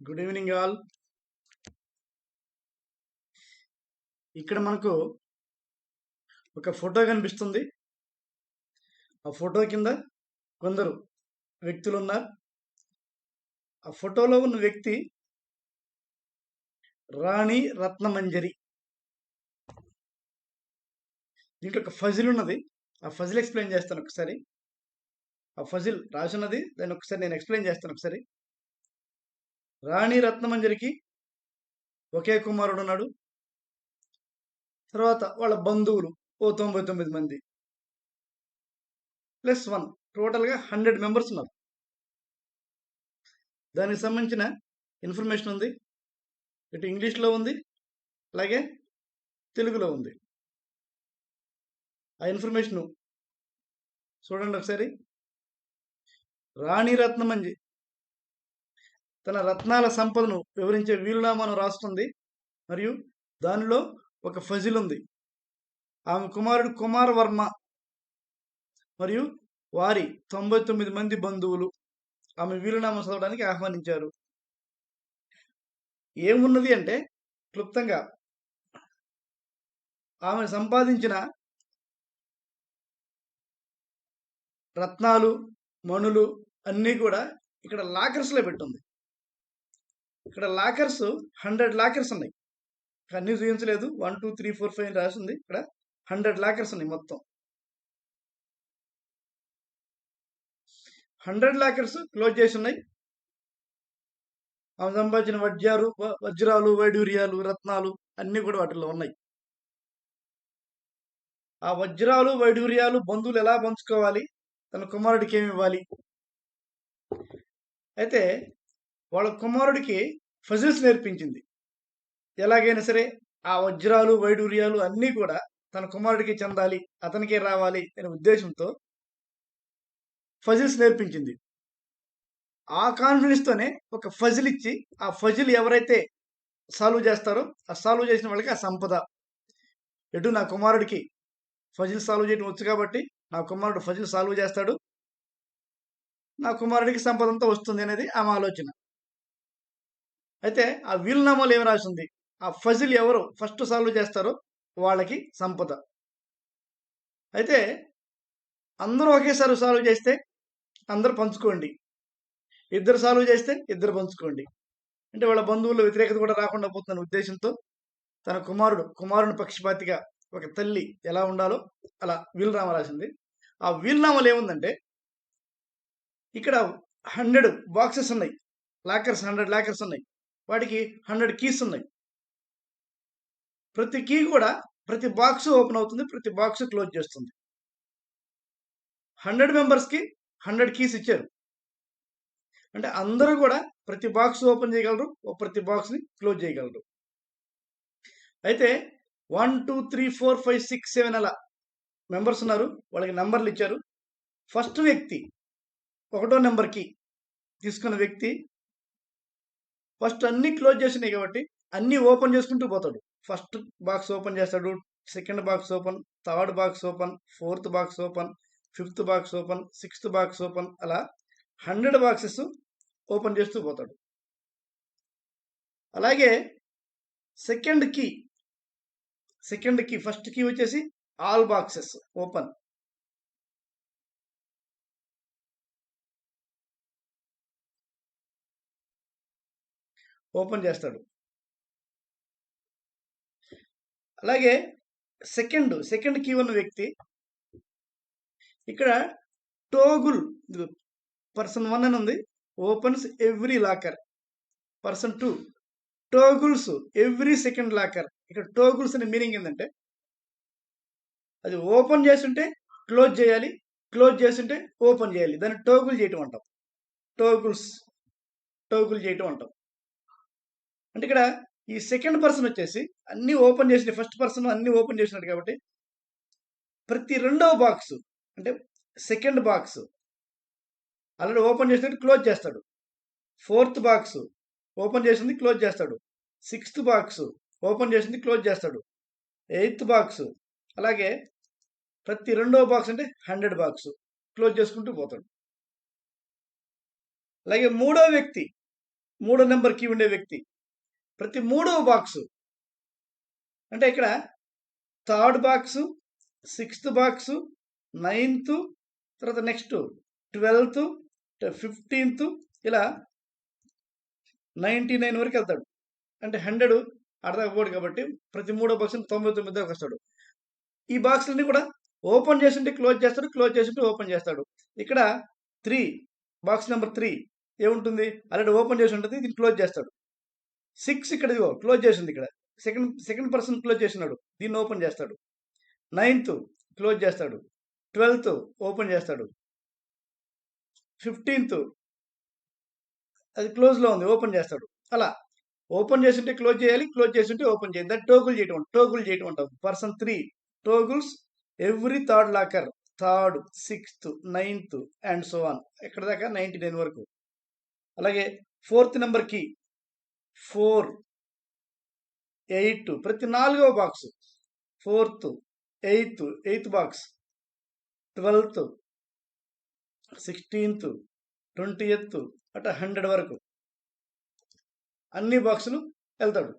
Good evening all. ఇక్కడ మనకు ఒక ఫోటో కనిపిస్తుంది. ఆ ఫోటో కింద కొందరు వ్యక్తులు ఉన్నారు. ఆ ఫోటోలో ఉన్న వ్యక్తి రాణి రత్నమంజరి. దీంట్లో ఒక ఫజిల్ ఉన్నది. ఆ ఫజిల్ ఎక్స్ప్లెయిన్ చేస్తాను ఒకసారి. ఆ ఫజిల్ రాసున్నది, దాన్ని ఒకసారి నేను ఎక్స్ప్లెయిన్ చేస్తాను ఒకసారి. రాణి రత్నమంజరికి ఒకే కుమారుడు ఉన్నాడు. తర్వాత వాళ్ళ బంధువులు 99 మంది +1, టోటల్గా 100 మెంబర్స్ ఉన్నారు. దానికి సంబంధించిన ఇన్ఫర్మేషన్ ఉంది. ఇటు ఇంగ్లీష్లో ఉంది, అలాగే తెలుగులో ఉంది. ఆ ఇన్ఫర్మేషన్ చూడండి ఒకసారి. రాణి రత్నమంజరి తన రత్నాల సంపదను వివరించే వీలునామాను రాస్తుంది. మరియు దానిలో ఒక ఫజిల్ ఉంది. ఆమె కుమారుడు కుమార్ వర్మ మరియు వారి 99 మంది బంధువులు ఆమె వీలునామా చదవడానికి ఆహ్వానించారు. ఏమున్నది అంటే క్లుప్తంగా ఆమె సంపాదించిన రత్నాలు, మణులు అన్నీ కూడా ఇక్కడ లాకర్స్లో పెట్టుంది. ఇక్కడ లాకర్స్ 100 లాకర్స్ ఉన్నాయి. అన్నీ చూపించలేదు. 1 2 3 4 5 రాసింది. ఇక్కడ 100 లాకర్స్ ఉన్నాయి. మొత్తం 100 లాకర్స్ క్లోజ్ చేసి ఉన్నాయి. ఆమె సంపాదించిన వజ్రాలు, వైడూర్యాలు, రత్నాలు అన్నీ కూడా వాటిల్లో ఉన్నాయి. ఆ వజ్రాలు, వైడూర్యాలు బంధువులు ఎలా పంచుకోవాలి, తన కుమారుడికి ఏమి ఇవ్వాలి. అయితే వాళ్ళ కుమారుడికి ఫజిల్స్ నేర్పించింది. ఎలాగైనా సరే ఆ వజ్రాలు, వైడూర్యాలు అన్నీ కూడా తన కుమారుడికి చెందాలి, అతనికే రావాలి అనే ఉద్దేశంతో ఫజిల్స్ నేర్పించింది. ఆ కాన్ఫిడెన్స్తోనే ఒక ఫజిల్ ఇచ్చి, ఆ ఫజిల్ ఎవరైతే సాల్వ్ చేస్తారో ఆ సాల్వ్ చేసిన వాళ్ళకి ఆ సంపద. ఎటు నా కుమారుడికి ఫజిల్ సాల్వ్ చేయడం వచ్చు కాబట్టి నా కుమారుడు ఫజిల్ సాల్వ్ చేస్తాడు, నా కుమారుడికి సంపద అంతా వస్తుంది అనేది ఆమె ఆలోచన. అయితే ఆ వీలునామాలు ఏమి రాసింది, ఆ ఫజిల్ ఎవరు ఫస్ట్ సాల్వ్ చేస్తారో వాళ్ళకి సంపద. అయితే అందరూ ఒకేసారి సాల్వ్ చేస్తే అందరూ పంచుకోండి, ఇద్దరు సాల్వ్ చేస్తే ఇద్దరు పంచుకోండి. అంటే వాళ్ళ బంధువుల్లో వ్యతిరేకత కూడా రాకుండా పోతున్న ఉద్దేశంతో తన కుమారుని పక్షపాతిగా ఒక తల్లి ఎలా ఉండాలో అలా వీలునామా రాసింది. ఆ వీలునామాలు ఏముందంటే ఇక్కడ 100 బాక్సెస్ ఉన్నాయి. లాకర్స్ 100 లాకర్స్ ఉన్నాయి. వాటికి 100 కీస్ ఉన్నాయి. ప్రతి కీ కూడా ప్రతి బాక్స్ ఓపెన్ అవుతుంది, ప్రతి బాక్స్ క్లోజ్ చేస్తుంది. 100 మెంబర్స్కి 100 కీస్ ఇచ్చారు. అంటే అందరూ కూడా ప్రతి బాక్స్ ఓపెన్ చేయగలరు, ప్రతి బాక్స్ని క్లోజ్ చేయగలరు. అయితే 1 2 3 4 5 6 7 అలా మెంబర్స్ ఉన్నారు. వాళ్ళకి నంబర్లు ఇచ్చారు. ఫస్ట్ వ్యక్తి 1వ నెంబర్కి తీసుకున్న వ్యక్తి ఫస్ట్ అన్ని క్లోజ్ చేసినాయి కాబట్టి అన్ని ఓపెన్ చేసుకుంటూ పోతాడు. ఫస్ట్ బాక్స్ ఓపెన్ చేస్తాడు, second box open, third box open, fourth box open, fifth box open, sixth box open, అలా 100 బాక్సెస్ ఓపెన్ చేస్తూ పోతాడు. అలాగే సెకండ్ కీ ఫస్ట్ కీ వచ్చేసి ఆల్ బాక్సెస్ ఓపెన్ చేస్తాడు. అలాగే సెకండ్ కీ ఉన్న వ్యక్తి ఇక్కడ టోగుల్ పర్సన్ 1 అని ఉంది, opens every locker. Person 2 toggles every second locker. ఇక్కడ టోగుల్స్ అనే మీనింగ్ ఏంటంటే అది ఓపెన్ చేస్తుంటే క్లోజ్ చేయాలి, క్లోజ్ చేస్తుంటే ఓపెన్ చేయాలి. దాన్ని టోగుల్ చేయటం అంటాం. టోగుల్ చేయటం అంటాం. అంటే ఇక్కడ ఈ సెకండ్ పర్సన్ వచ్చేసి అన్ని ఓపెన్ చేసిన, ఫస్ట్ పర్సన్ అన్ని ఓపెన్ చేసినట్టు కాబట్టి ప్రతి రెండవ బాక్స్ అంటే సెకండ్ బాక్స్ ఆల్రెడీ ఓపెన్ చేసినట్టు క్లోజ్ చేస్తాడు. ఫోర్త్ బాక్స్ ఓపెన్ చేసింది క్లోజ్ చేస్తాడు. సిక్స్త్ బాక్స్ ఓపెన్ చేసింది క్లోజ్ చేస్తాడు. ఎయిత్ బాక్స్ అలాగే ప్రతి రెండవ బాక్స్ అంటే 100 బాక్స్ క్లోజ్ చేసుకుంటూ పోతాడు. అలాగే మూడో వ్యక్తి 3వ నెంబర్ కీ ఉండే వ్యక్తి ప్రతి 3వ బాక్సు అంటే ఇక్కడ third box, 6th box, 9th, తర్వాత నెక్స్ట్ 12th, 15th ఇలా 99 వరకు వెళ్తాడు. అంటే 100 అర్ధ పోడు కాబట్టి ప్రతి 3వ బాక్స్ 99 దాకా వస్తాడు. ఈ బాక్స్‌లన్నీ కూడా ఓపెన్ చేసుంటే క్లోజ్ చేస్తాడు. క్లోజ్ చేసుంటే ఓపెన్ చేస్తాడు. ఇక్కడ 3 బాక్స్ నంబర్ 3 ఏముంటుంది? ఆల్రెడీ ఓపెన్ చేసి ఉంటుంది. దీన్ని క్లోజ్ చేస్తాడు. 6 ఇక్కడ ఇదిగో క్లోజ్ చేసింది ఇక్కడ. సెకండ్ పర్సన్ క్లోజ్ చేసినాడు. దీన్ని ఓపెన్ చేస్తాడు. 9th క్లోజ్ చేస్తాడు. 12th ఓపెన్ చేస్తాడు. 15th అది క్లోజ్‌లో ఉంది. ఓపెన్ చేస్తాడు. అలా ఓపెన్ చేసుంటే క్లోజ్ చేయాలి. క్లోజ్ చేసుంటే ఓపెన్ చేయాలి. దాన్ని టోగుల్ చేయటం అంటాం. Person 3 toggles every third locker. 3rd, 6th, 9th and so on. ఎక్కడ దాకా 99 వరకు. అలాగే 4th నెంబర్ కీ 4, 8 ప్రతి 4వ box. 4th, 8th box, 12th, 16th, 20th అట్లా 100 వరకు అన్ని బాక్సులు వెళ్తాడు.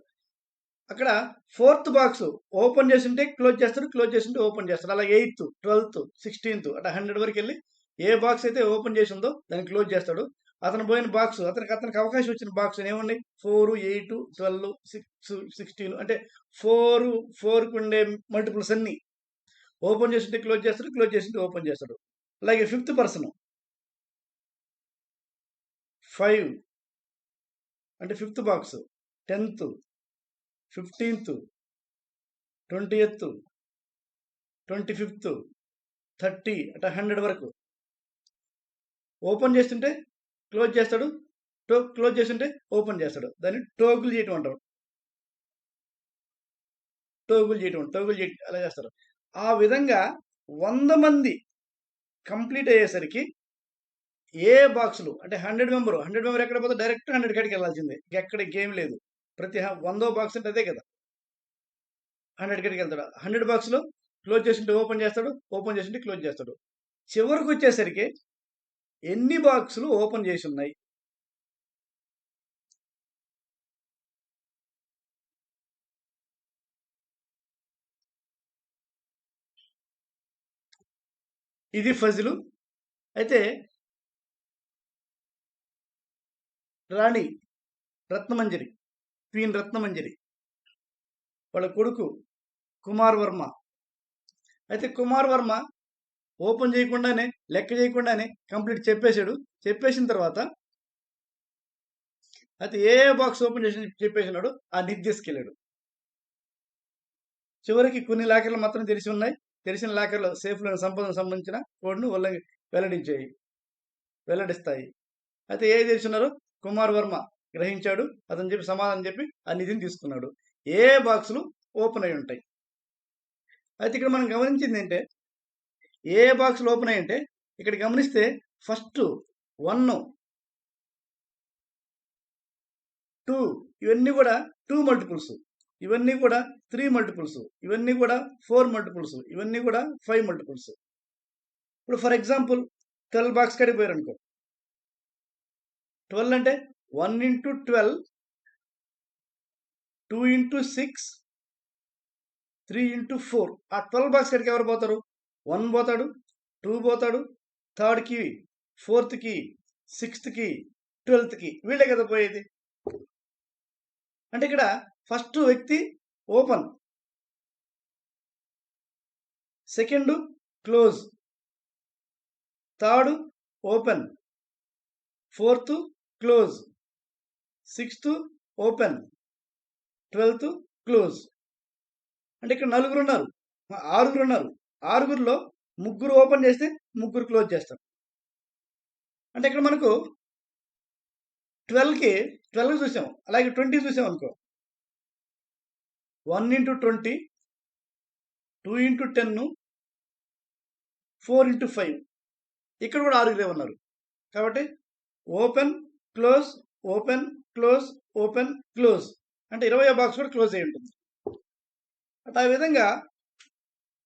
అక్కడ 4th బాక్స్ ఓపెన్ చేసింటే క్లోజ్ చేస్తాడు. క్లోజ్ చేసింటే ఓపెన్ చేస్తాడు. అలా 8th, 12th, 16th అట్లా 100 వరకు వెళ్ళి ఏ బాక్స్ అయితే ఓపెన్ చేసి ఉందో దాన్ని క్లోజ్ చేస్తాడు. అతను పోయిన బాక్స్ అతనికి అవకాశం వచ్చిన బాక్స్ ఏముంది? 4, 8, 12, 6, 16 అంటే 4కు ఉండే మల్టిపుల్స్ అన్ని ఓపెన్ చేసింటే క్లోజ్ చేస్తాడు. క్లోజ్ చేసింటే ఓపెన్ చేస్తాడు. అలాగే 5th పర్సన్ 5 అంటే 5th box, 10th, 15th, 20th, 25th, 30 అట్లా 100 వరకు ఓపెన్ చేస్తుంటే క్లోజ్ చేస్తాడు. క్లోజ్ చేస్తుంటే ఓపెన్ చేస్తాడు. దాన్ని టోగుల్ చేయటం అంటారు. టోగుల్ చేయటం అలా చేస్తారు. ఆ విధంగా 100 మంది కంప్లీట్ అయ్యేసరికి ఏ బాక్సులు అంటే 100 మెంబర్ ఎక్కడ పోతే డైరెక్ట్ 100 కాడికి వెళ్ళాల్సిందే. ఎక్కడ గేమ్ లేదు. ప్రతి 100వ బాక్స్ అంటే అదే కదా. 100 కాడికి వెళ్తాడు. 100 బాక్స్‌లో క్లోజ్ చేసింటే ఓపెన్ చేస్తాడు. ఓపెన్ చేసింటే క్లోజ్ చేస్తాడు. చివరికి వచ్చేసరికి ఎన్ని బాక్సులు ఓపెన్ చేసి ఉన్నాయి? ఇది ఫజిలు. అయితే రాణి రత్నమంజరి, క్వీన్ రత్నమంజరి వాళ్ళ కొడుకు కుమార్ వర్మ. అయితే కుమార్ వర్మ ఓపెన్ చేయకుండానే లెక్క చేయకుండానే కంప్లీట్ చెప్పేశాడు. చెప్పేసిన తర్వాత అయితే ఏ బాక్స్ ఓపెన్ చేసి చెప్పేసినాడు ఆ నిధి తీసుకెళ్ళాడు. చివరికి కొన్ని లాకర్లు మాత్రం తెరిచి ఉన్నాయి. తెరిచిన లాకర్లో సేఫ్లోని సంపదకు సంబంధించిన కోడ్ను వెల్లడిస్తాయి. అయితే ఏ తెరిచినారో కుమార్ వర్మ గ్రహించాడు. అతను చెప్పి సమాధానం చెప్పి ఆ నిధిని తీసుకున్నాడు. ఏ బాక్సులు ఓపెన్ అయి ఉంటాయి? అయితే ఇక్కడ మనం గమనించింది ఏంటంటే ఏ బాక్సులు ఓపెన్ అయ్యి అంటే ఇక్కడ గమనిస్తే ఫస్ట్ 1, 2 ఇవన్నీ కూడా 2 మల్టిపుల్స్. ఇవన్నీ కూడా 3 మల్టిపుల్స్. ఇవన్నీ కూడా 4 మల్టిపుల్స్. ఇవన్నీ కూడా 5 మల్టిపుల్స్. ఇప్పుడు ఫర్ ఎగ్జాంపుల్ 12 బాక్స్ కాడికి పోయారు అనుకో. 12 అంటే 1 into 12, 2 into 6, 3 into 4. ఆ 12 బాక్స్ కాడికి ఎవరు పోతారు? 1 పోతాడు, 2 పోతాడు, 3rdకి, 4thకి, 6thకి, 12thకి వీళ్ళే కదా పోయేది. అంటే ఇక్కడ ఫస్ట్ వ్యక్తి open, second close, third open, 4th close, 6th open, 12th close. అంటే ఇక్కడ 6 ఉన్నారు. 6లో 3 ఓపెన్ చేస్తే 3 క్లోజ్ చేస్తారు. అంటే ఇక్కడ మనకు 12 చూసాం. అలాగే 20 చూసాం అనుకో. 1 into 20, 2 into 10, 4 into 5. ఇక్కడ కూడా 6 ఉన్నారు. కాబట్టి open, close, open, close, open, close. అంటే 20వ బాక్స్ కూడా క్లోజ్ అయి ఉంటుంది. ఆ విధంగా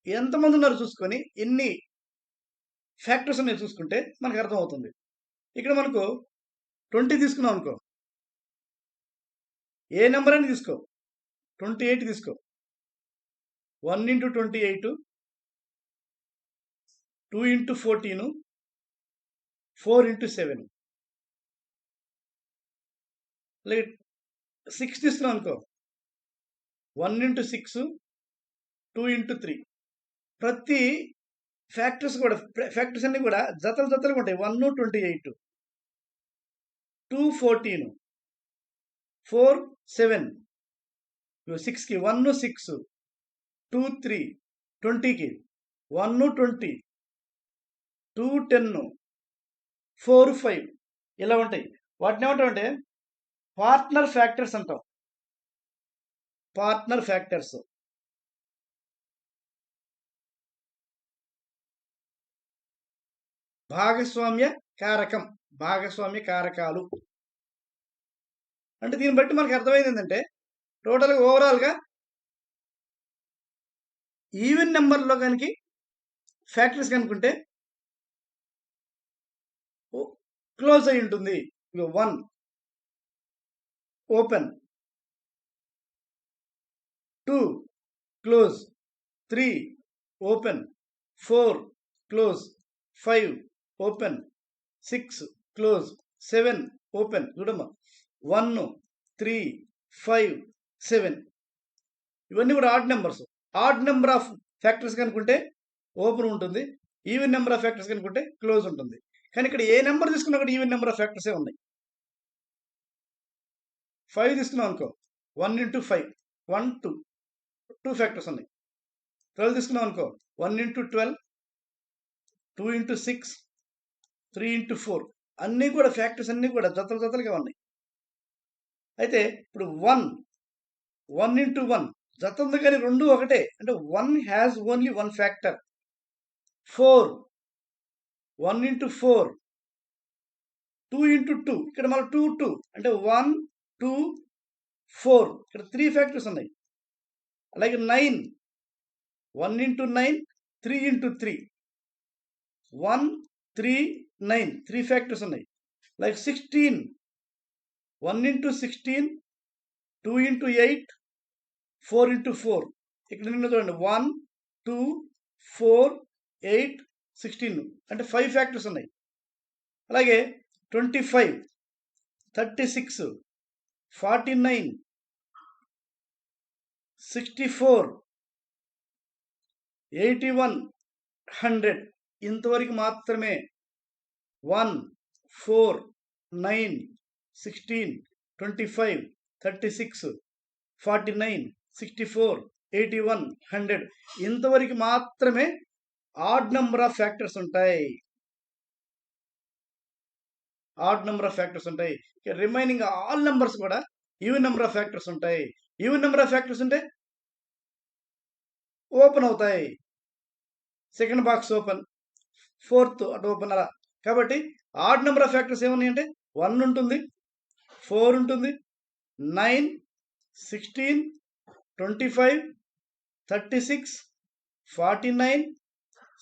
ఎంతమంది ఉన్నారు చూసుకొని ఎన్ని ఫ్యాక్టర్స్ ఉన్నాయి చూసుకుంటే మనకు అర్థమవుతుంది. ఇక్కడ మనకు 20 తీసుకున్నాం అనుకో. ఏ నెంబర్ అని తీసుకో, 28 తీసుకో. 1 × 28, 2 × 14, 4 × 7. అలాగే 6 తీసుకున్నాం అనుకో, 1 × 6, 2 × 3. ప్రతి ఫ్యాక్టర్స్ అన్ని కూడా జతలుగా ఉంటాయి. 1 28, 2 14, 4 7, 6కి 1 6, 2 3, 20కి 1 20, 2 10, 4 5 ఇలా ఉంటాయి. వాటిని ఏమంటామంటే పార్ట్నర్ ఫ్యాక్టర్స్ అంటాం. Partner factors. భాగస్వామ్య కారకాలు. అంటే దీన్ని బట్టి మనకు అర్థమైంది ఏంటంటే టోటల్గా ఓవరాల్గా ఈవెన్ నెంబర్లో కనుక ఫ్యాక్టర్స్ కనుక్కుంటే క్లోజ్ అయి ఉంటుంది. 1 open, 2 close, 3 open, 4 close, 5 open, 6 close, 7 open. చూడమ్మా, 1 3 5 7 ఇవన్నీ కూడా odd numbers. Odd number of factors కనుక్కుంటే ఓపెన్ ఉంటుంది, ఈవెన్ నెంబర్ ఆఫ్ ఫ్యాక్టర్స్ కనుక్కుంటే క్లోజ్ ఉంటుంది. కానీ ఇక్కడ ఏ నెంబర్ తీసుకున్నా కూడా ఈవెన్ నెంబర్ ఆఫ్ ఫ్యాక్టర్సే ఉన్నాయి. 5 తీసుకున్నాం అనుకో, 1 × 5, 1 2 ఫ్యాక్టర్స్ ఉన్నాయి. 12 తీసుకున్నాం అనుకో, 1 × 12, 2 × 6, 3 × 4 అన్నీ కూడా ఫ్యాక్టర్స్ అన్నీ కూడా జతలుగా ఉన్నాయి. అయితే ఇప్పుడు 1 × 1 జత ఉంది కానీ రెండు ఒకటే, అంటే 1 హ్యాస్ ఓన్లీ 1 ఫ్యాక్టర్. 4 1 × 4, 2 × 2 ఇక్కడ మళ్ళీ 2 2 అంటే 1 2 4 ఇక్కడ 3 ఫ్యాక్టర్స్ ఉన్నాయి. అలాగే 9 1 × 9, 3 × 3 1 3 9 3 ఫ్యాక్టర్స్ ఉన్నాయి. లైక్ 16 1 × 16, 2 × 8, 4 × 4 ఇక్కడ నిన్న చూడండి 1 2 4 8 16 అంటే 5 ఫ్యాక్టర్స్ ఉన్నాయి. అలాగే 25 36 49 64 81 100 ఇంతవరకు మాత్రమే 1 4 9 16 25 36 49 64 81 100 ఇంతవరకు మాత్రమే ఆడ్ నెంబర్ ఆఫ్ ఫ్యాక్టర్స్ ఉంటాయి. రిమైనింగ్ ఆల్ నెంబర్స్ కూడా ఈవెన్ నెంబర్ ఆఫ్ ఫ్యాక్టర్స్ ఉంటాయి. ఈవెన్ నెంబర్ ఆఫ్ ఫ్యాక్టర్స్ ఉంటే ఓపెన్ అవుతాయి. సెకండ్ బాక్స్ ఓపెన్, ఫోర్త్ అటు ఓపెన్ అలా. కాబట్టి ఆడ్ నెంబర్ ఆఫ్ ఫ్యాక్టర్స్ ఏమున్నాయంటే 1 ఉంటుంది, 4 ఉంటుంది, 9 16 25 36 49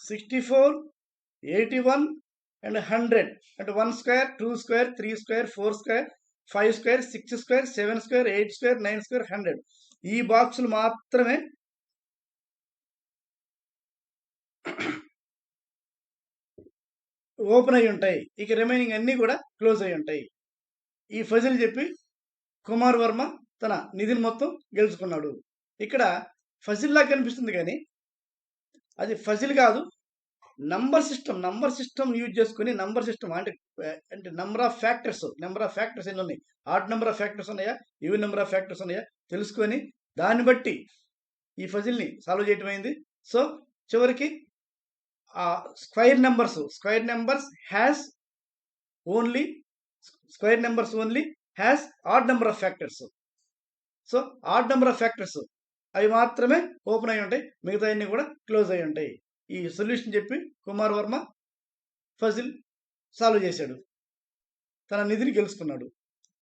64 81 and 100 అంటే 1 square 2 square 3 square 4 square 5 square 6 square 7 square 8 square 9 square 100 ఈ బాక్సులు మాత్రమే ఓపెన్ అయి ఉంటాయి. ఇక రిమైనింగ్ అన్నీ కూడా క్లోజ్ అయి ఉంటాయి. ఈ ఫజిల్ చెప్పి కుమార్ వర్మ తన నిధిని మొత్తం గెలుచుకున్నాడు. ఇక్కడ ఫజిల్లా కనిపిస్తుంది కానీ అది ఫజిల్ కాదు, నంబర్ సిస్టమ్ యూజ్ చేసుకుని నంబర్ సిస్టమ్ అంటే నెంబర్ ఆఫ్ ఫ్యాక్టర్స్ ఎన్ని ఉన్నాయి, ఆడ్ నెంబర్ ఆఫ్ ఫ్యాక్టర్స్ ఉన్నాయా, ఈవెన్ నెంబర్ ఆఫ్ ఫ్యాక్టర్స్ ఉన్నాయా తెలుసుకొని దాన్ని బట్టి ఈ ఫజిల్ని సాల్వ్ చేయటం అయింది. సో చివరికి square numbers has only has odd number of factors. So odd number of factors అవి మాత్రమే ఓపెన్ అయి ఉంటాయి, మిగతా అన్ని కూడా క్లోజ్ అయి ఉంటాయి. ఈ సొల్యూషన్ చెప్పి కుమార్ వర్మ ఫజిల్ సాల్వ్ చేశాడు, తన నిధిని గెలుచుకున్నాడు.